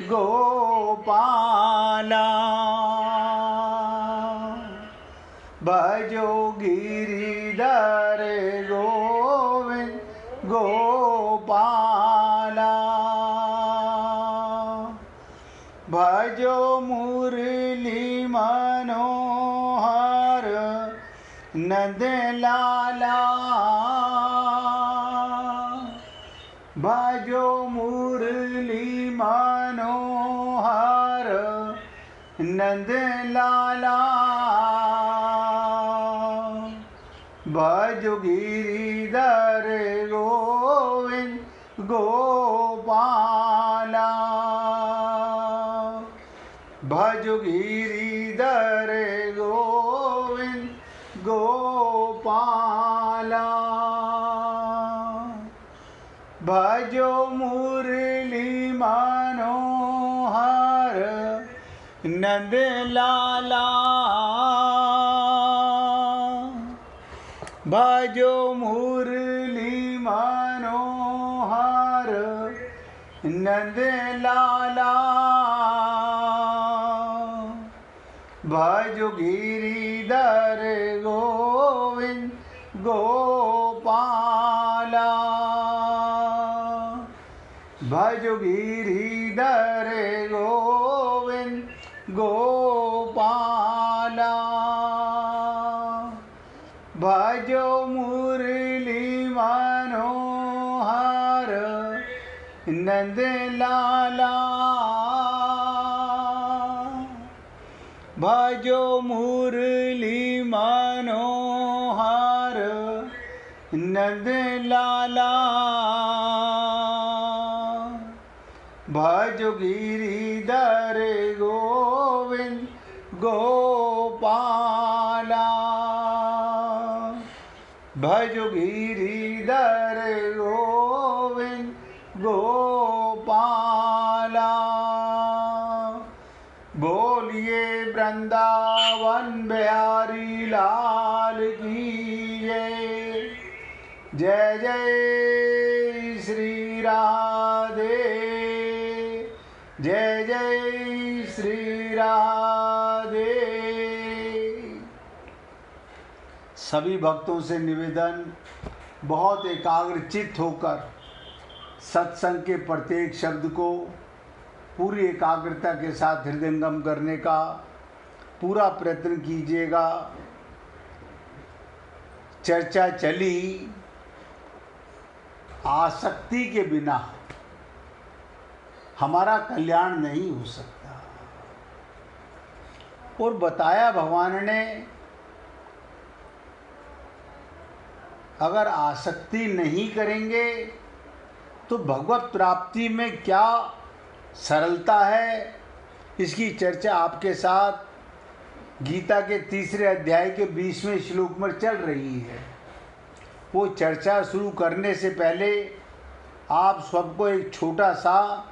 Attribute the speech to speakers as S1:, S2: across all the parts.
S1: गोपाला भजो गिरिधर गोविंद गोपाला भजो मुरली मनोहर नंद लाला भजो मुरली मनोहर नंद लाला भजो गिरिधर गोविंद गोपाला भजो गिरिधर गोविंद गोपाला भजो मुरली मनोहर नंद लाला भजो मुरली मनोहर नंद लाला भजो गिरिधर गोविंद गोपाला भजो गिरिधर गोविंद गोपाला भजो मुरली मनोहर नंद लाला भजो मुरली मनोहर नंद लाला भजो गिरिधर गोविंद गोपाला भजो गिरिधर गोविंद गोपाला बोलिए वृंदावन बिहारी लाल की जय जय श्री राधे जय जय श्री राधे। सभी भक्तों से निवेदन, बहुत एकाग्रचित्त होकर सत्संग के प्रत्येक शब्द को पूरी एकाग्रता के साथ हृदयंगम करने का पूरा प्रयत्न कीजिएगा। चर्चा चली आसक्ति के बिना हमारा कल्याण नहीं हो सकता, और बताया भगवान ने अगर आसक्ति नहीं करेंगे तो भगवत प्राप्ति में क्या सरलता है, इसकी चर्चा आपके साथ गीता के 3 अध्याय के 20वें श्लोक में चल रही है। वो चर्चा शुरू करने से पहले आप सबको एक छोटा सा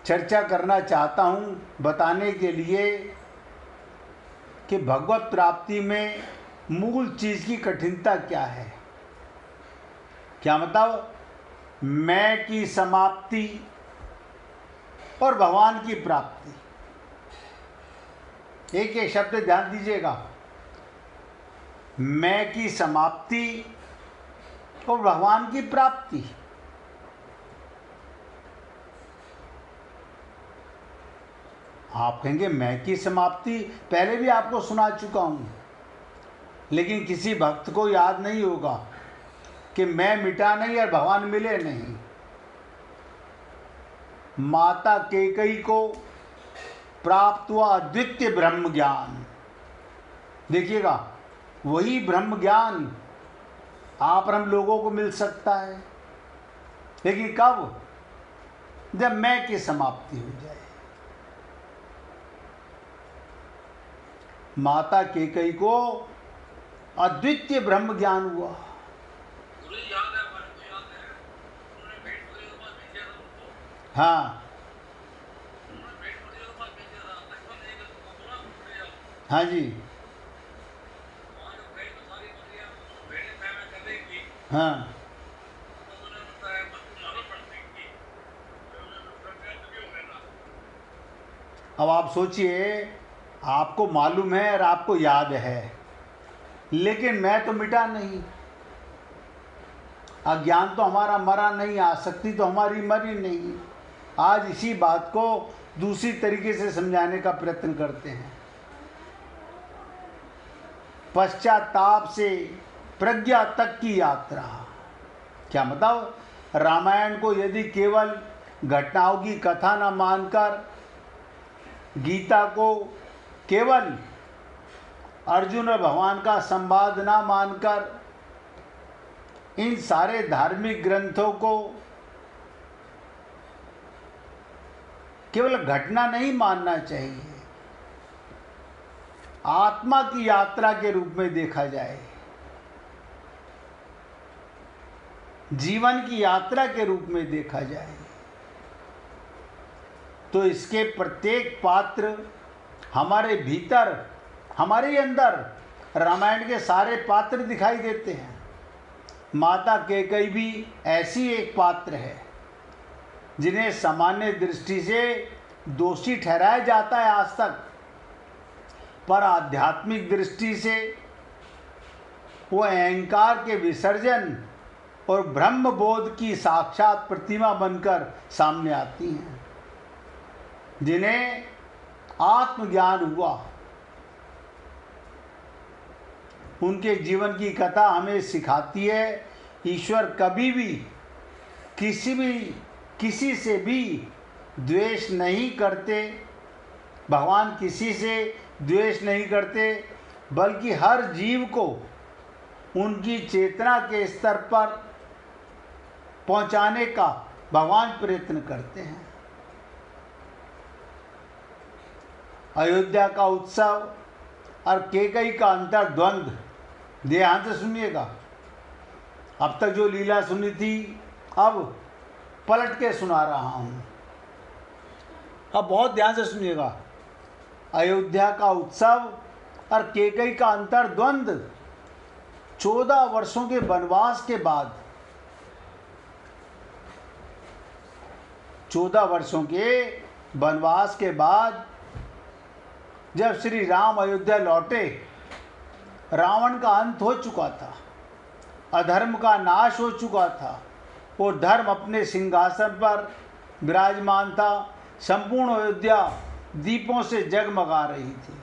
S1: चर्चा करना चाहता हूँ, बताने के लिए कि भगवत प्राप्ति में मूल चीज़ की कठिनता क्या है। क्या मतलब? मैं की समाप्ति और भगवान की प्राप्ति। एक एक शब्द ध्यान दीजिएगा, मैं की समाप्ति और भगवान की प्राप्ति। आप कहेंगे मैं की समाप्ति पहले भी आपको सुना चुका हूँ, लेकिन किसी भक्त को याद नहीं होगा कि मैं मिटा नहीं और भगवान मिले नहीं। माता कैकेयी को प्राप्त हुआ अद्वितीय ब्रह्म ज्ञान। देखिएगा, वही ब्रह्म ज्ञान आप और हम लोगों को मिल सकता है, लेकिन कब? जब मैं की समाप्ति हो जाए। माता कैकेयी को अद्वितीय ब्रह्म ज्ञान हुआ। हाँ हाँ जी, हाँ अब आप सोचिए, आपको मालूम है और आपको याद है, लेकिन मैं तो मिटा नहीं, अज्ञान तो हमारा मरा नहीं, आसक्ति तो हमारी मरी नहीं। आज इसी बात को दूसरी तरीके से समझाने का प्रयत्न करते हैं। पश्चाताप से प्रज्ञा तक की यात्रा। क्या मतलब? रामायण को यदि केवल घटनाओं की कथा न मानकर, गीता को केवल अर्जुन और भगवान का संवाद न मानकर, इन सारे धार्मिक ग्रंथों को केवल घटना नहीं मानना चाहिए, आत्मा की यात्रा के रूप में देखा जाए, जीवन की यात्रा के रूप में देखा जाए। तो इसके प्रत्येक पात्र हमारे भीतर, हमारे अंदर रामायण के सारे पात्र दिखाई देते हैं। माता कैकेयी भी ऐसी एक पात्र है जिन्हें सामान्य दृष्टि से दोषी ठहराया जाता है आज तक, पर आध्यात्मिक दृष्टि से वो अहंकार के विसर्जन और ब्रह्म बोध की साक्षात प्रतिमा बनकर सामने आती हैं, जिन्हें आत्मज्ञान हुआ। उनके जीवन की कथा हमें सिखाती है, ईश्वर कभी भी किसी से भी द्वेष नहीं करते, भगवान किसी से द्वेष नहीं करते, बल्कि हर जीव को उनकी चेतना के स्तर पर पहुंचाने का भगवान प्रयत्न करते हैं। अयोध्या का उत्सव और कैकेयी का अंतर्द्वंद, ध्यान से सुनिएगा। अब तक जो लीला सुनी थी, अब पलट के सुना रहा हूं। अब बहुत ध्यान से सुनिएगा। अयोध्या का उत्सव और कैकेयी का अंतर्द्वंद 14 वर्षों के वनवास के बाद, 14 वर्षों के वनवास के बाद जब श्री राम अयोध्या लौटे, रावण का अंत हो चुका था, अधर्म का नाश हो चुका था, वो धर्म अपने सिंहासन पर विराजमान था, संपूर्ण अयोध्या दीपों से जगमगा रही थी।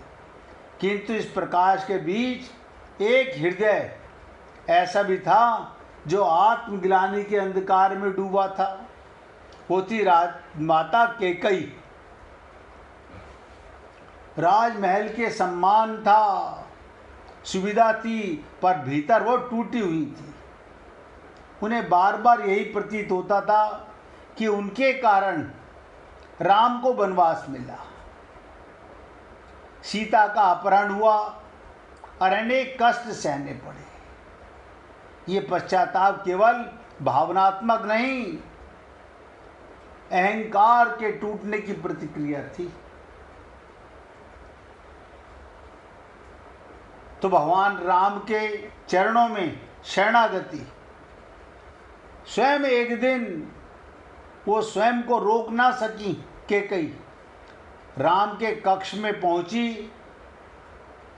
S1: किंतु इस प्रकाश के बीच एक हृदय ऐसा भी था जो आत्मग्लानि के अंधकार में डूबा था। वो थी माता कैकेयी। राजमहल के सम्मान था, सुविधा थी, पर भीतर वो टूटी हुई थी। उन्हें बार बार यही प्रतीत होता था कि उनके कारण राम को वनवास मिला, सीता का अपहरण हुआ और अनेक कष्ट सहने पड़े। ये पश्चाताप केवल भावनात्मक नहीं, अहंकार के टूटने की प्रतिक्रिया थी। तो भगवान राम के चरणों में शरणागति, स्वयं एक दिन वो स्वयं को रोक ना सकी कैकेयी, राम के कक्ष में पहुंची,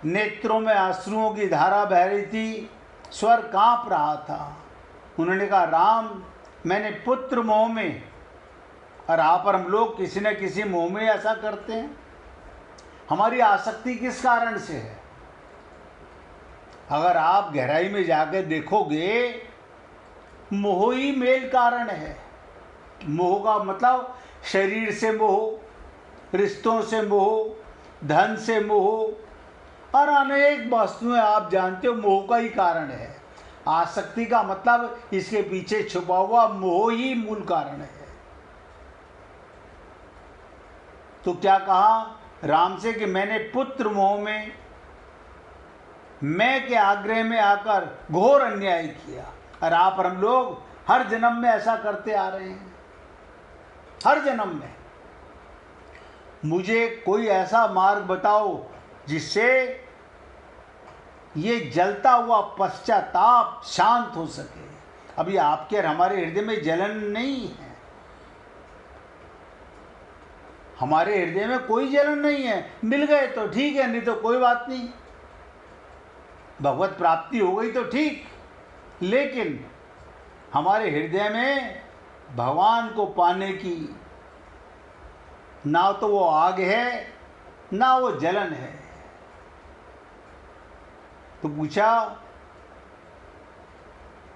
S1: नेत्रों में अश्रुओं की धारा बह रही थी, स्वर कांप रहा था। उन्होंने कहा, राम, मैंने पुत्र मोह में, और आप और हम लोग किसी न किसी मोह में ऐसा करते हैं। हमारी आसक्ति किस कारण से है? अगर आप गहराई में जाकर देखोगे, मोह ही मेल कारण है। मोह का मतलब शरीर से मोह, रिश्तों से मोह, धन से मोह और अनेक वस्तुएं आप जानते हो मोह का ही कारण है। आसक्ति का मतलब इसके पीछे छुपा हुआ मोह ही मूल कारण है। तो क्या कहा राम से कि मैंने पुत्र मोह में, मैं के आग्रह में आकर घोर अन्याय किया, और आप और हम लोग हर जन्म में ऐसा करते आ रहे हैं। हर जन्म में मुझे कोई ऐसा मार्ग बताओ जिससे ये जलता हुआ पश्चाताप शांत हो सके। अभी आपके और हमारे हृदय में जलन नहीं है, हमारे हृदय में कोई जलन नहीं है, मिल गए तो ठीक है, नहीं तो कोई बात नहीं, भगवत प्राप्ति हो गई तो ठीक। लेकिन हमारे हृदय में भगवान को पाने की ना तो वो आग है ना वो जलन है। तो पूछा,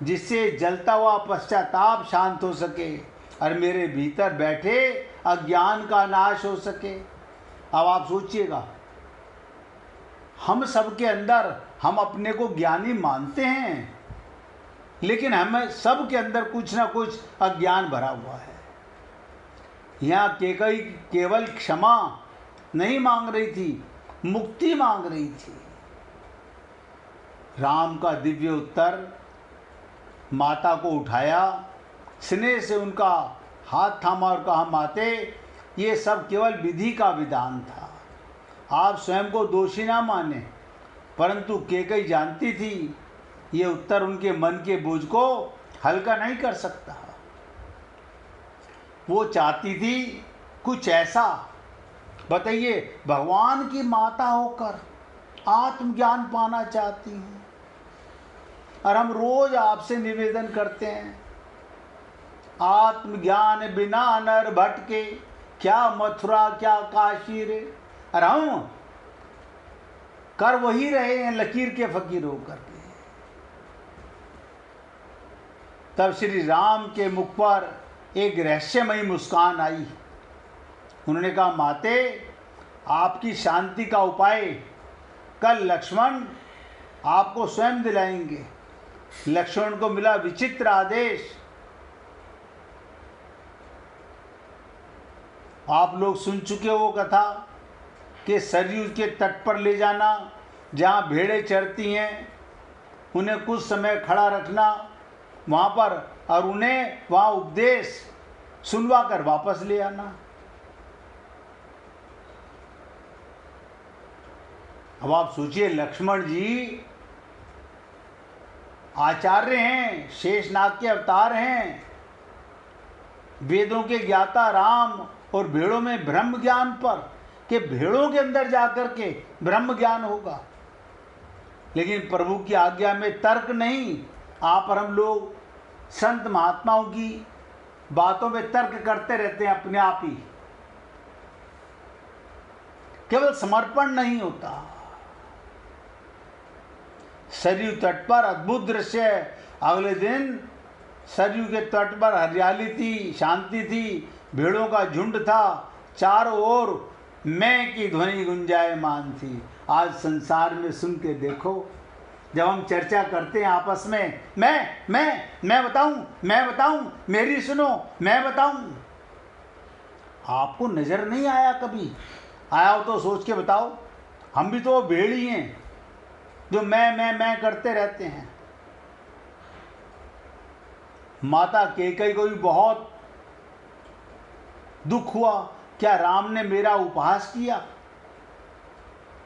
S1: जिससे जलता हुआ पश्चाताप शांत हो सके और मेरे भीतर बैठे अज्ञान का नाश हो सके। अब आप सोचिएगा, हम सबके अंदर हम अपने को ज्ञानी मानते हैं, लेकिन हमें सब के अंदर कुछ ना कुछ अज्ञान भरा हुआ है। यहाँ केकई केवल क्षमा नहीं मांग रही थी, मुक्ति मांग रही थी। राम का दिव्य उत्तर, माता को उठाया, स्नेह से उनका हाथ थामा और कहा, माते ये सब केवल विधि का विधान था, आप स्वयं को दोषी ना माने। परंतु केकई जानती थी ये उत्तर उनके मन के बोझ को हल्का नहीं कर सकता। वो चाहती थी कुछ ऐसा, बताइए, भगवान की माता होकर आत्मज्ञान पाना चाहती हैं, और हम रोज आपसे निवेदन करते हैं, आत्मज्ञान बिना नर भटके, क्या मथुरा क्या काशी रे। और हम कर वही रहे हैं लकीर के फकीर होकर के। तब श्री राम के मुख पर एक रहस्यमयी मुस्कान आई। उन्होंने कहा, माते आपकी शांति का उपाय कल लक्ष्मण आपको स्वयं दिलाएंगे। लक्ष्मण को मिला विचित्र आदेश, आप लोग सुन चुके हो कथा कि सरयू के तट पर ले जाना, जहाँ भेड़ें चरती हैं, उन्हें कुछ समय खड़ा रखना वहाँ पर, और उन्हें वहाँ उपदेश सुनवा कर वापस ले आना। अब आप सोचिए, लक्ष्मण जी आचार्य हैं, शेषनाग के अवतार हैं, वेदों के ज्ञाता राम, और भेड़ों में ब्रह्म ज्ञान पर, कि भेड़ों के अंदर जाकर के ब्रह्म ज्ञान होगा। लेकिन प्रभु की आज्ञा में तर्क नहीं। आप और हम लोग संत महात्माओं की बातों में तर्क करते रहते हैं अपने आप ही, केवल समर्पण नहीं होता। सरयू तट पर अद्भुत दृश्य। अगले दिन सरयू के तट पर हरियाली थी, शांति थी, भेड़ों का झुंड था, चारों ओर मैं की ध्वनि गुंजायमान थी। आज संसार में सुन के देखो, जब हम चर्चा करते हैं आपस में, मैं बताऊं, मेरी सुनो, मैं बताऊं, आपको नजर नहीं आया? कभी आया हो तो सोच के बताओ। हम भी तो भेड़ ही हैं जो मैं करते रहते हैं। माता केकई को भी बहुत दुख हुआ, क्या राम ने मेरा उपहास किया?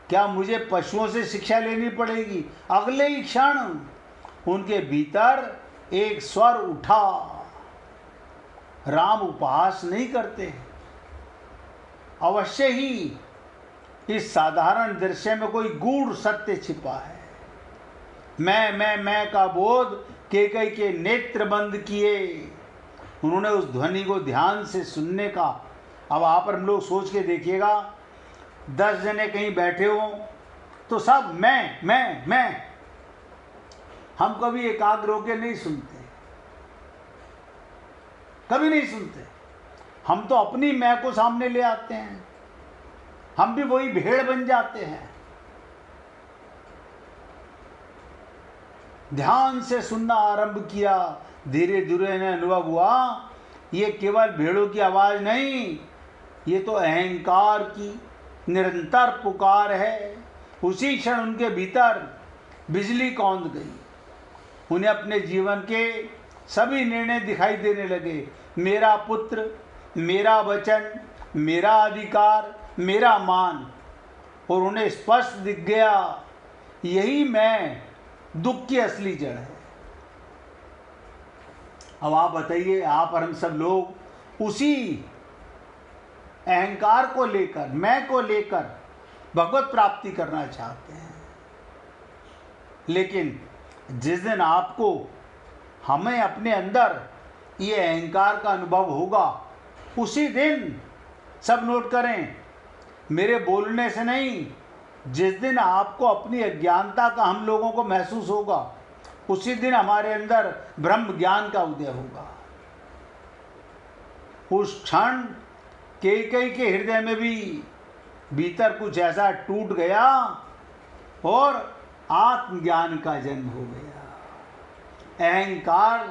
S1: क्या मुझे पशुओं से शिक्षा लेनी पड़ेगी? अगले ही क्षण उनके भीतर एक स्वर उठा, राम उपहास नहीं करते। अवश्य ही इस साधारण दृश्य में कोई गूढ़ सत्य छिपा है। मैं का बोध केकई के नेत्र बंद किए। उन्होंने उस ध्वनि को ध्यान से सुनने का। अब आप और हम लोग सोच के देखिएगा, 10 जने कहीं बैठे हो तो सब मैं, हम कभी एकाग्र होकर नहीं सुनते, कभी नहीं सुनते। हम तो अपनी मैं को सामने ले आते हैं, हम भी वही भेड़ बन जाते हैं। ध्यान से सुनना आरंभ किया, धीरे धीरे इन्हें अनुभव हुआ ये केवल भेड़ों की आवाज़ नहीं, ये तो अहंकार की निरंतर पुकार है। उसी क्षण उनके भीतर बिजली कौंध गई। उन्हें अपने जीवन के सभी निर्णय दिखाई देने लगे। मेरा पुत्र, मेरा वचन, मेरा अधिकार, मेरा मान। और उन्हें स्पष्ट दिख गया, यही मैं दुख की असली जड़ है। अब आप बताइए, आप और हम सब लोग उसी अहंकार को लेकर, मैं को लेकर भगवत प्राप्ति करना चाहते हैं। लेकिन जिस दिन आपको, हमें अपने अंदर ये अहंकार का अनुभव होगा, उसी दिन, सब नोट करें, मेरे बोलने से नहीं, जिस दिन आपको अपनी अज्ञानता का हम लोगों को महसूस होगा, उसी दिन हमारे अंदर ब्रह्म ज्ञान का उदय होगा। उस क्षण कैकेयी के हृदय में भी भीतर कुछ ऐसा टूट गया और आत्मज्ञान का जन्म हो गया। अहंकार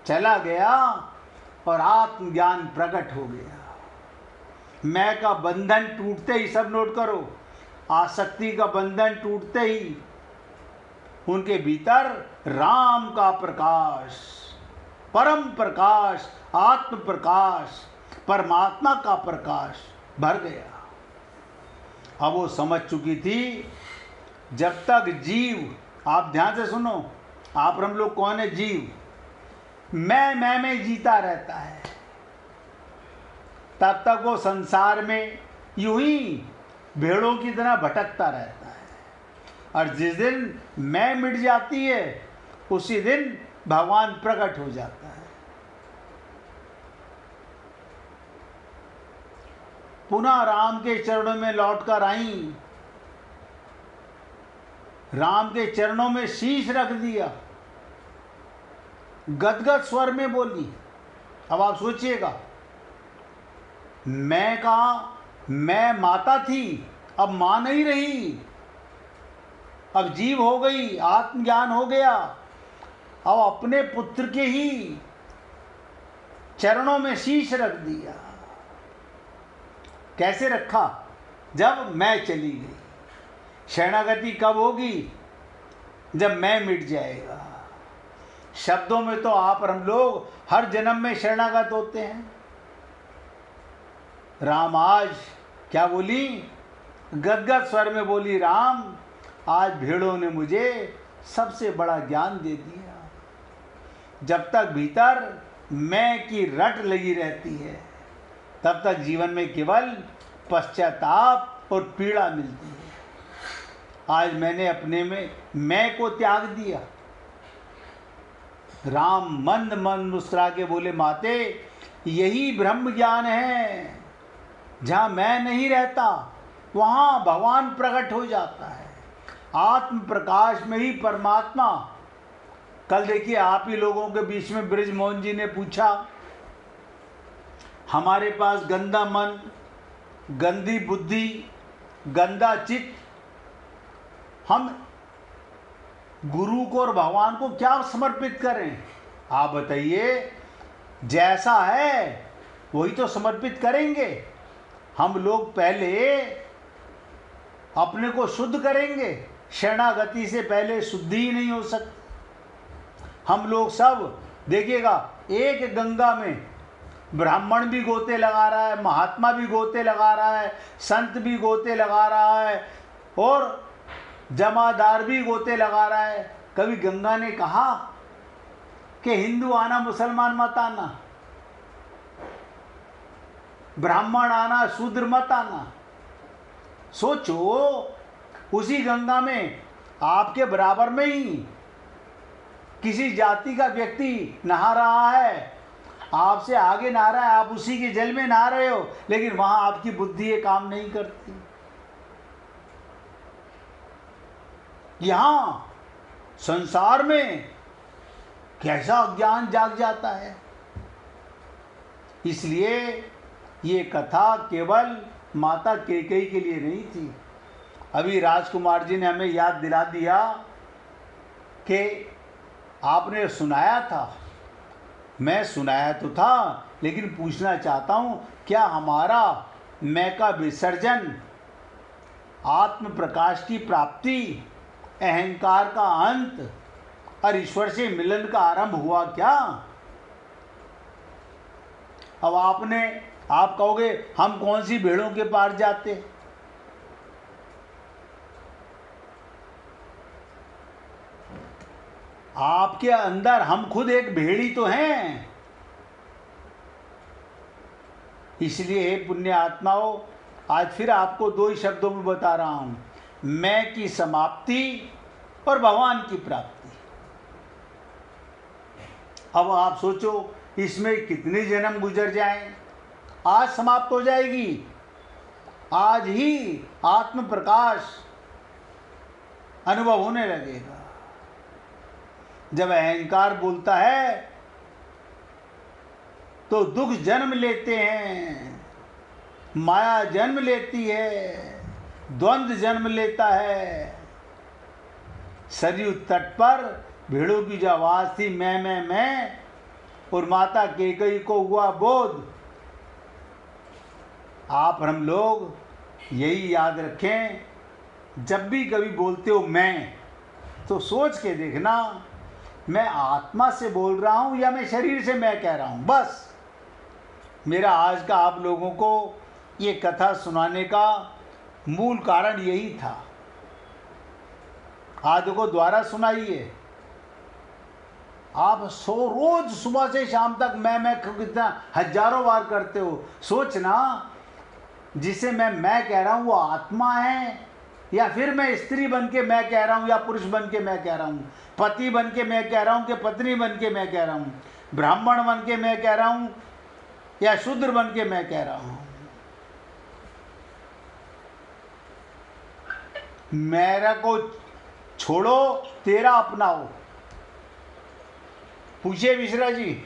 S1: चला गया और आत्मज्ञान प्रकट हो गया। मैं का बंधन टूटते ही, सब नोट करो, आसक्ति का बंधन टूटते ही उनके भीतर राम का प्रकाश, परम प्रकाश, आत्म प्रकाश, परमात्मा का प्रकाश भर गया। अब वो समझ चुकी थी, जब तक जीव, आप ध्यान से सुनो, आप हम लोग कौन है? जीव। मैं में जीता रहता है, तब तक वो संसार में यूं ही भेड़ों की तरह भटकता रहता है। और जिस दिन मैं मिट जाती है, उसी दिन भगवान प्रकट हो जाता है। पुनः राम के चरणों में लौटकर आई, राम के चरणों में शीश रख दिया, गदगद स्वर में बोली। अब आप सोचिएगा, मैं कहा, मैं माता थी, अब मां नहीं रही, अब जीव हो गई, आत्मज्ञान हो गया। अब अपने पुत्र के ही चरणों में शीश रख दिया। कैसे रखा? जब मैं चली गई। शरणागति कब होगी? जब मैं मिट जाएगा। शब्दों में तो आप और हम लोग हर जन्म में शरणागत होते हैं। राम आज क्या बोली? गदगद स्वर में बोली, राम आज भेड़ों ने मुझे सबसे बड़ा ज्ञान दे दिया। जब तक भीतर मैं की रट लगी रहती है, तब तक जीवन में केवल पश्चाताप और पीड़ा मिलती है। आज मैंने अपने में मैं को त्याग दिया। राम मंद मंद मुस्कुरा के बोले, माते यही ब्रह्म ज्ञान है। जहाँ मैं नहीं रहता, वहाँ भगवान प्रकट हो जाता है। आत्म प्रकाश में ही परमात्मा। कल देखिए, आप ही लोगों के बीच में ब्रिजमोहन जी ने पूछा, हमारे पास गंदा मन, गंदी बुद्धि, गंदा चित्त, हम गुरु को और भगवान को क्या समर्पित करें? आप बताइए, जैसा है वही तो समर्पित करेंगे। हम लोग पहले अपने को शुद्ध करेंगे। शरणागति से पहले शुद्धि ही नहीं हो सकती। हम लोग सब देखिएगा, एक गंगा में ब्राह्मण भी गोते लगा रहा है, महात्मा भी गोते लगा रहा है, संत भी गोते लगा रहा है और जमादार भी गोते लगा रहा है। कभी गंगा ने कहा कि हिंदू आना, मुसलमान मत आना, ब्राह्मण आना, शूद्र मत आना। सोचो, उसी गंगा में आपके बराबर में ही किसी जाति का व्यक्ति नहा रहा है, आपसे आगे नहा रहा है, आप उसी के जल में नहा रहे हो, लेकिन वहां आपकी बुद्धि ये काम नहीं करती। यहां संसार में कैसा अज्ञान जाग जाता है। इसलिए ये कथा केवल माता कैकेयी के लिए नहीं थी। अभी राजकुमार जी ने हमें याद दिला दिया कि आपने सुनाया था। मैं सुनाया तो था, लेकिन पूछना चाहता हूँ, क्या हमारा मैं का विसर्जन, आत्म प्रकाश की प्राप्ति, अहंकार का अंत और ईश्वर से मिलन का आरंभ हुआ क्या? अब आप कहोगे, हम कौन सी भेड़ों के पार जाते? आपके अंदर हम खुद एक भेड़ी तो हैं। इसलिए हे पुण्य आत्माओं, आज फिर आपको 2 ही शब्दों में बता रहा हूँ, मैं की समाप्ति और भगवान की प्राप्ति। अब आप सोचो इसमें कितने जन्म गुजर जाएं, आज समाप्त हो जाएगी। आज ही आत्म प्रकाश अनुभव होने लगेगा। जब अहंकार बोलता है तो दुख जन्म लेते हैं, माया जन्म लेती है, द्वंद्व जन्म लेता है। सरयू तट पर भेड़ों की जो आवाज थी मैं, और माता कैकेयी को हुआ बोध। आप और हम लोग यही याद रखें, जब भी कभी बोलते हो मैं, तो सोच के देखना मैं आत्मा से बोल रहा हूँ या मैं शरीर से मैं कह रहा हूँ। बस मेरा आज का आप लोगों को ये कथा सुनाने का मूल कारण यही था। आज को दोबारा सुनाइए। आप रोज सुबह से शाम तक मैं कितना हजारों बार करते हो। सोचना जिसे मैं कह रहा हूँ वो आत्मा है, या फिर मैं स्त्री बन के मैं कह रहा हूँ, या पुरुष बन के मैं कह रहा हूँ, पति बन के मैं कह रहा हूँ कि पत्नी बन के मैं कह रहा हूँ, ब्राह्मण बन के मैं कह रहा हूँ या शूद्र बन के मैं कह रहा हूँ। मेरा को छोड़ो, तेरा अपनाओ। पूछिए मिश्रा जी।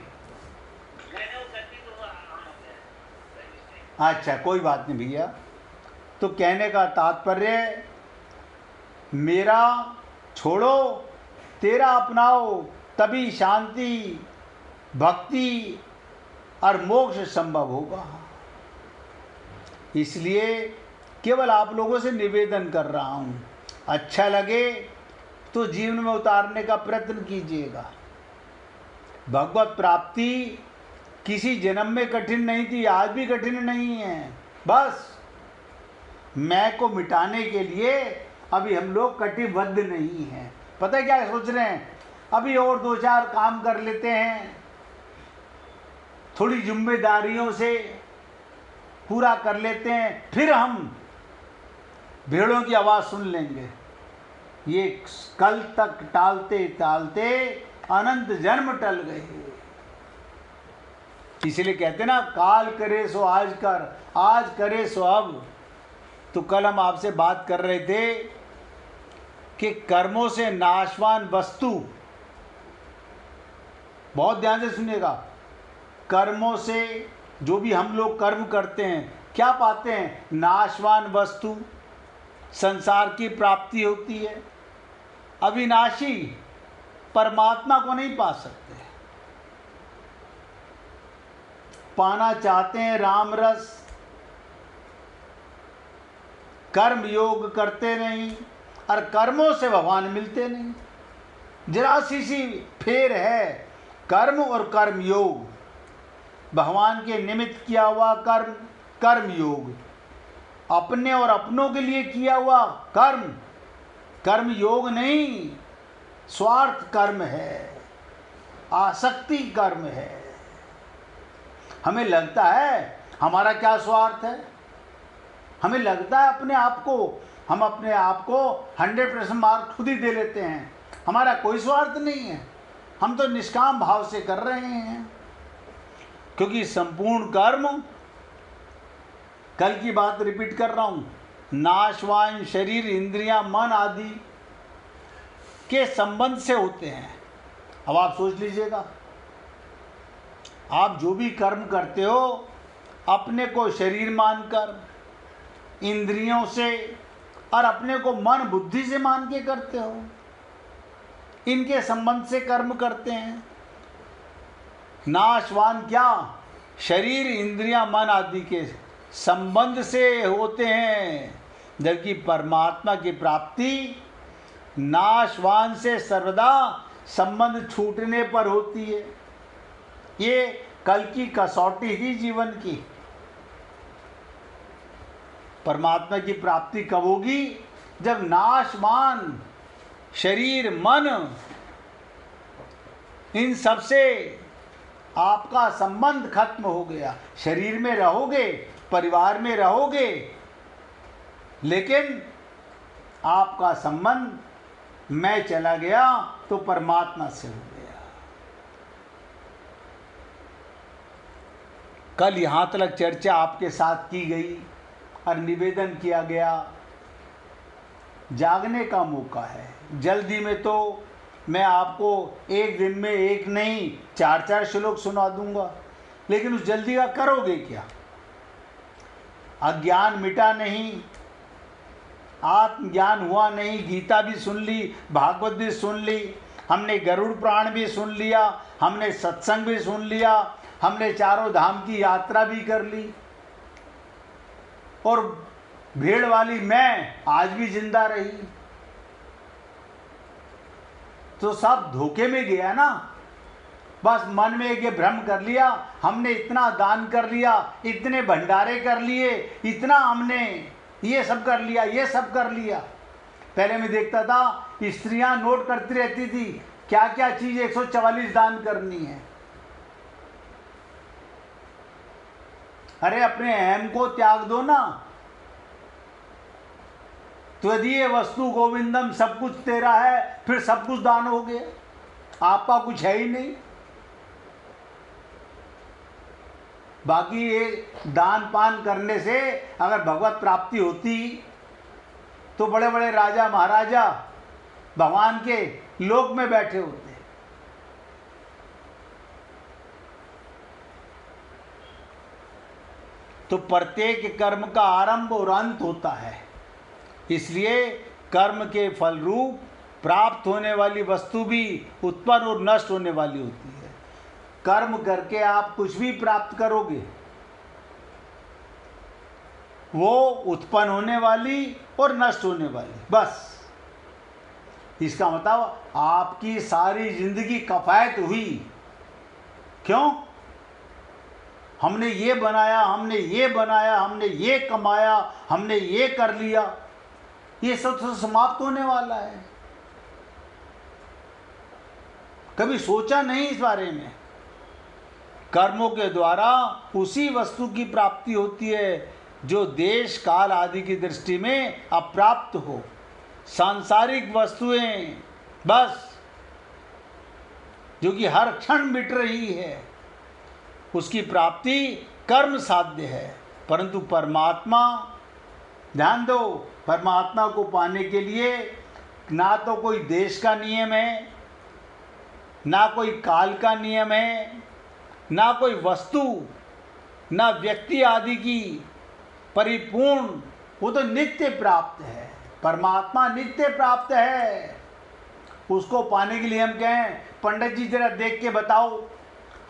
S1: अच्छा कोई बात नहीं भैया। तो कहने का तात्पर्य, मेरा छोड़ो तेरा अपनाओ, तभी शांति, भक्ति और मोक्ष संभव होगा। इसलिए केवल आप लोगों से निवेदन कर रहा हूँ, अच्छा लगे तो जीवन में उतारने का प्रयत्न कीजिएगा। भगवत प्राप्ति किसी जन्म में कठिन नहीं थी, आज भी कठिन नहीं है। बस मैं को मिटाने के लिए अभी हम लोग कटिबद्ध नहीं हैं। पता है क्या सोच रहे हैं, अभी और 2-4 काम कर लेते हैं, थोड़ी जिम्मेदारियों से पूरा कर लेते हैं, फिर हम भेड़ों की आवाज़ सुन लेंगे। ये कल तक टालते टालते अनंत जन्म टल गए। इसलिए कहते ना, काल करे सो आज कर, आज करे सो अब। तो कल हम आपसे बात कर रहे थे कि कर्मों से नाशवान वस्तु, बहुत ध्यान से सुनिएगा, कर्मों से जो भी हम लोग कर्म करते हैं क्या पाते हैं? नाशवान वस्तु, संसार की प्राप्ति होती है। अविनाशी परमात्मा को नहीं पा सकते। पाना चाहते हैं राम रस, कर्म योग करते नहीं, और कर्मों से भगवान मिलते नहीं। जरा सी फेर है कर्म और कर्म योग। भगवान के निमित्त किया हुआ कर्म कर्म योग, अपने और अपनों के लिए किया हुआ कर्म कर्म योग नहीं, स्वार्थ कर्म है, आसक्ति कर्म है। हमें लगता है हमारा क्या स्वार्थ है, हमें लगता है अपने आप को, हम अपने आप को 100% मार्क खुद ही दे लेते हैं। हमारा कोई स्वार्थ नहीं है, हम तो निष्काम भाव से कर रहे हैं। क्योंकि संपूर्ण कर्म, कल की बात रिपीट कर रहा हूं, नाशवान शरीर, इंद्रियां, मन आदि के संबंध से होते हैं। अब आप सोच लीजिएगा, आप जो भी कर्म करते हो अपने को शरीर मानकर, इंद्रियों से, और अपने को मन बुद्धि से मान के करते हो, इनके संबंध से कर्म करते हैं। नाशवान क्या? शरीर, इंद्रियां, मन आदि के संबंध से होते हैं, जबकि परमात्मा की प्राप्ति नाशवान से सर्वदा संबंध छूटने पर होती है। ये कल की कसौटी थी जीवन की। परमात्मा की प्राप्ति कब होगी? जब नाशवान शरीर, मन, इन सब से आपका संबंध खत्म हो गया। शरीर में रहोगे, परिवार में रहोगे, लेकिन आपका संबंध मैं चला गया तो परमात्मा से हो गया। कल यहाँ तक चर्चा आपके साथ की गई और निवेदन किया गया, जागने का मौका है। जल्दी में तो मैं आपको एक दिन में एक नहीं 4-4 श्लोक सुना दूंगा, लेकिन उस जल्दी का करोगे क्या? अज्ञान मिटा नहीं, आत्मज्ञान हुआ नहीं। गीता भी सुन ली, भागवत भी सुन ली, हमने गरुड़ पुराण भी सुन लिया, हमने सत्संग भी सुन लिया, हमने चारों धाम की यात्रा भी कर ली, और भेड़ वाली मैं आज भी जिंदा रही। तो सब धोखे में गया ना। बस मन में एक भ्रम कर लिया, हमने इतना दान कर लिया, इतने भंडारे कर लिए, इतना हमने ये सब कर लिया, ये सब कर लिया। पहले मैं देखता था स्त्रियां नोट करती रहती थी, क्या क्या चीज 144 दान करनी है। अरे अपने अहम को त्याग दो ना। त्वदीय वस्तु गोविंदम, सब कुछ तेरा है, फिर सब कुछ दान हो गया, आपका कुछ है ही नहीं। बाकी ये दान पान करने से अगर भगवत प्राप्ति होती तो बड़े बड़े राजा महाराजा भगवान के लोक में बैठे होते। तो प्रत्येक कर्म का आरंभ और अंत होता है, इसलिए कर्म के फल रूप प्राप्त होने वाली वस्तु भी उत्पन्न और नष्ट होने वाली होती है। कर्म करके आप कुछ भी प्राप्त करोगे, वो उत्पन्न होने वाली और नष्ट होने वाली, बस। इसका मतलब आपकी सारी जिंदगी कफायत हुई। क्यों? हमने ये बनाया, हमने ये बनाया, हमने ये कमाया, हमने ये कर लिया, ये सब तो समाप्त होने वाला है। कभी सोचा नहीं इस बारे में? कर्मों के द्वारा उसी वस्तु की प्राप्ति होती है जो देश काल आदि की दृष्टि में अप्राप्त हो। सांसारिक वस्तुएं बस, जो कि हर क्षण मिट रही है, उसकी प्राप्ति कर्म साध्य है। परंतु परमात्मा, ध्यान दो, परमात्मा को पाने के लिए ना तो कोई देश का नियम है, ना कोई काल का नियम है, ना कोई वस्तु, ना व्यक्ति आदि की परिपूर्ण, वो तो नित्य प्राप्त है। परमात्मा नित्य प्राप्त है। उसको पाने के लिए हम कहें, पंडित जी जरा देख के बताओ,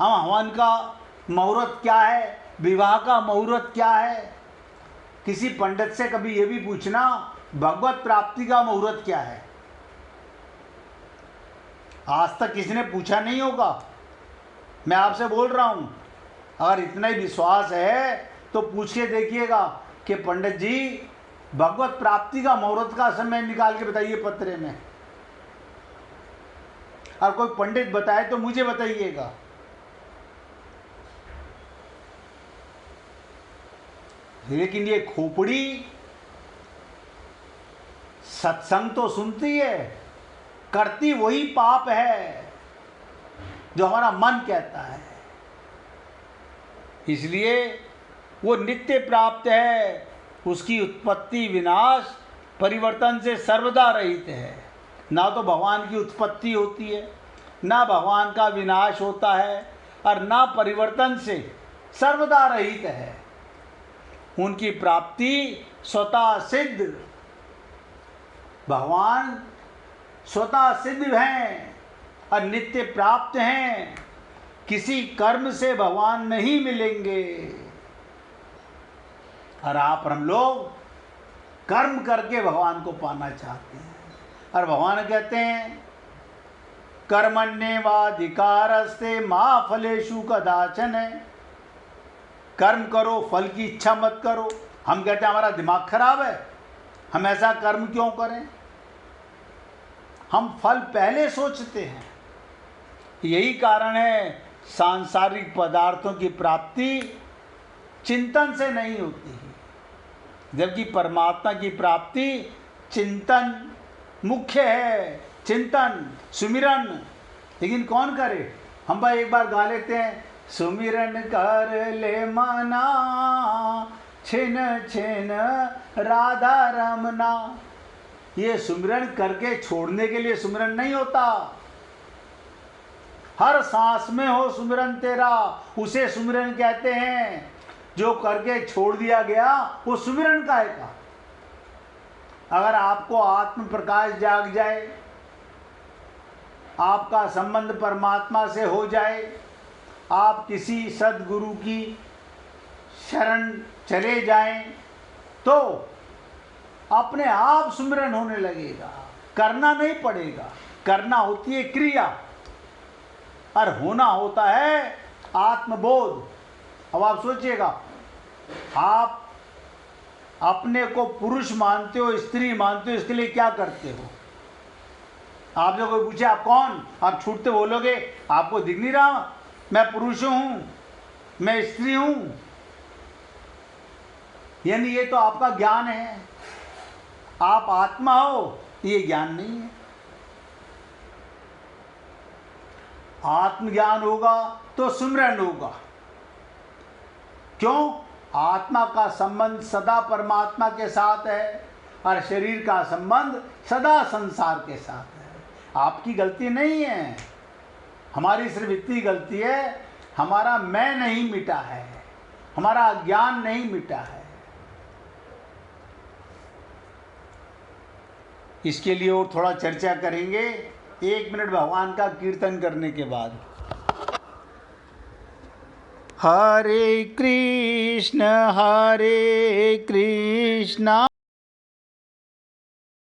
S1: हम हवन का मुहूर्त क्या है, विवाह का मुहूर्त क्या है। किसी पंडित से कभी ये भी पूछना, भगवत प्राप्ति का मुहूर्त क्या है। आज तक किसी ने पूछा नहीं होगा। मैं आपसे बोल रहा हूं, अगर इतना ही विश्वास है तो पूछ के देखिएगा कि पंडित जी भगवत प्राप्ति का मुहूर्त का समय निकाल के बताइए पत्रे में। और कोई पंडित बताए तो मुझे बताइएगा। लेकिन ये खोपड़ी सत्संग तो सुनती है, करती वही पाप है जो हमारा मन कहता है। इसलिए वो नित्य प्राप्त है, उसकी उत्पत्ति विनाश परिवर्तन से सर्वदा रहित है। ना तो भगवान की उत्पत्ति होती है, ना भगवान का विनाश होता है, और ना परिवर्तन से सर्वदा रहित है। उनकी प्राप्ति स्वतः सिद्ध, भगवान स्वतः सिद्ध हैं और नित्य प्राप्त हैं। किसी कर्म से भगवान नहीं मिलेंगे। और आप हम लोग कर्म करके भगवान को पाना चाहते हैं। और भगवान कहते हैं, कर्मण्येवाधिकारस्ते मा फलेषु कदाचन। कर्म करो, फल की इच्छा मत करो। हम कहते हैं हमारा दिमाग खराब है, हम ऐसा कर्म क्यों करें। हम फल पहले सोचते हैं। यही कारण है सांसारिक पदार्थों की प्राप्ति चिंतन से नहीं होती है, जबकि परमात्मा की प्राप्ति चिंतन मुख्य है, चिंतन सुमिरन। लेकिन कौन करे? हम भाई एक बार गा लेते हैं, सुमिरन कर ले मना छिन छिन राधा रमना। ये सुमिरन करके छोड़ने के लिए सुमिरन नहीं होता। हर सांस में हो सुमिरन तेरा, उसे सुमिरन कहते हैं। जो करके छोड़ दिया गया वो सुमिरन का है का। अगर आपको आत्म प्रकाश जाग जाए, आपका संबंध परमात्मा से हो जाए, आप किसी सद्गुरु की शरण चले जाएं, तो अपने आप सुमिरन होने लगेगा। करना नहीं पड़ेगा, करना होती है क्रिया और होना होता है आत्मबोध। अब आप सोचिएगा, आप अपने को पुरुष मानते हो, स्त्री मानते हो, इसके लिए क्या करते हो? आपने कोई पूछे आप कौन, आप छूटते बोलोगे आपको दिख नहीं रहा मैं पुरुष हूं, मैं स्त्री हूं। यानी ये तो आपका ज्ञान है, आप आत्मा हो, ये ज्ञान नहीं है। आत्मज्ञान होगा तो सुमिरन होगा। क्यों? आत्मा का संबंध सदा परमात्मा के साथ है और शरीर का संबंध सदा संसार के साथ है। आपकी गलती नहीं है, हमारी सिर्फ इतनी गलती है, हमारा मैं नहीं मिटा है, हमारा ज्ञान नहीं मिटा है। इसके लिए और थोड़ा चर्चा करेंगे 1 मिनट भगवान का कीर्तन करने के बाद। हरे कृष्ण